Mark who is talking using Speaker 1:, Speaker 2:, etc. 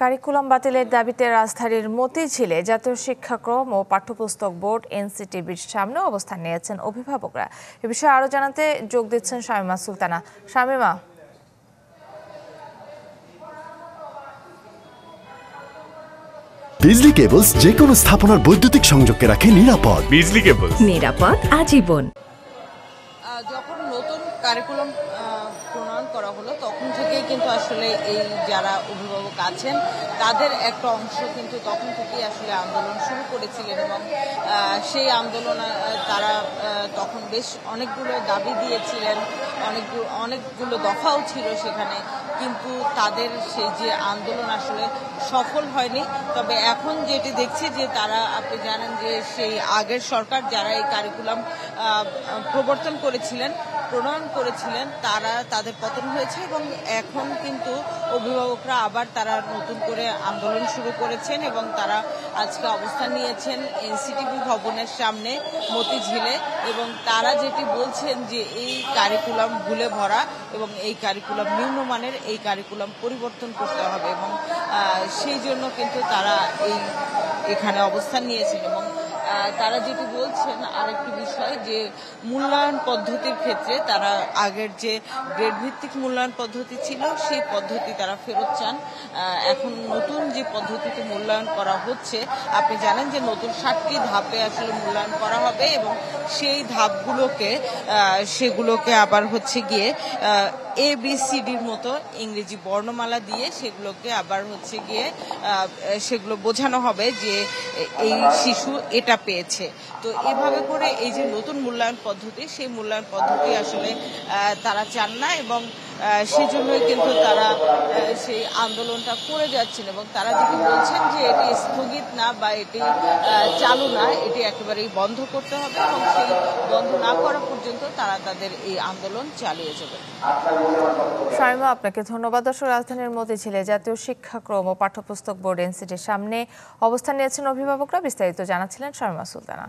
Speaker 1: Curriculum বাতিলের দাবিতে রাজধানীর মতিঝিলে জাতীয় শিক্ষাক্রম ও পাঠ্যপুস্তক বোর্ড এনসিটিবির সামনে অবস্থান নিয়েছেন অভিভাবকরা। এ বিষয়ে আরো জানাতে যোগ দিচ্ছেন শামীমা সুলতানা। শামীমা,
Speaker 2: বিজলি কেবলস যে কোনো স্থাপনার বৈদ্যুতিক সংযোগকে রাখে নিরাপদ।
Speaker 3: বিজলি কেবলস,
Speaker 4: নিরাপদ আজীবন।
Speaker 5: যখন নতুন কারিকুলাম প্রণয়ন করা হলো তখন থেকেই কিন্তু আসলে এই যারা অভিভাবক আছেন তাদের একটা অংশ কিন্তু তখন থেকেই আসলে আন্দোলন শুরু করেছিলেন এবং সেই আন্দোলন তারা তখন বেশ অনেকগুলো দাবি দিয়েছিলেন, অনেকগুলো দফাও ছিল সেখানে, কিন্তু তাদের সেই যে আন্দোলন আসলে সফল হয়নি। তবে এখন যেটি দেখছি যে তারা, আপনি জানেন যে সেই আগের সরকার যারা এই কারিকুলাম প্রণয়ন করেছিলেন তাদের পতন হয়েছে এবং এখন কিন্তু অভিভাবকরা আবার তারা নতুন করে আন্দোলন শুরু করেছেন এবং তারা আজকে অবস্থান নিয়েছেন এনসিটিবি ভবনের সামনে মতিঝিলে এবং তারা যেটি বলছেন যে এই কারিকুলাম ভুলে ভরা এবং এই কারিকুলাম নিম্নমানের, এই কারিকুলাম পরিবর্তন করতে হবে এবং সেই জন্য কিন্তু তারা এখানে অবস্থান নিয়েছেন এবং তারা যেটি বলছেন আরেকটি বিষয় যে মূল্যায়ন পদ্ধতির ক্ষেত্রে তারা আগের যে গ্রেড ভিত্তিক মূল্যায়ন পদ্ধতি ছিল সেই পদ্ধতি তারা ফেরত চান। এখন নতুন যে পদ্ধতিতে মূল্যায়ন করা হচ্ছে, আপনি জানেন যে নতুন 7টি ধাপে আসলে মূল্যায়ন করা হবে এবং সেই সেগুলোকে আবার হচ্ছে গিয়ে ABCDর মতো ইংরেজি বর্ণমালা দিয়ে সেগুলোকে আবার হচ্ছে গিয়ে সেগুলো বোঝানো হবে যে এই শিশু এটা পেয়েছে। তো এভাবে করে এই যে নতুন মূল্যায়ন পদ্ধতি, সেই মূল্যায়ন পদ্ধতি আসলে তারা চান না এবং সেজন্যই কিন্তু তারা সেই আন্দোলনটা করে যাচ্ছেন এবং তারা যেটি বলছেন যে এটি স্থগিত না বা এটি চালু না, এটি একেবারেই বন্ধ করতে হবে এবং সেই বন্ধ না করা পর্যন্ত তারা তাদের এই আন্দোলন চালিয়ে যাবে।
Speaker 1: শামীমা, আপনাকে ধন্যবাদ। রাজধানীর মতিঝিলে জাতীয় শিক্ষাক্রম ও পাঠ্যপুস্তক বোর্ড এনসিটির সামনে অবস্থান নিয়েছেন অভিভাবকরা। বিস্তারিত জানাচ্ছিলেন শামীমা সুলতানা।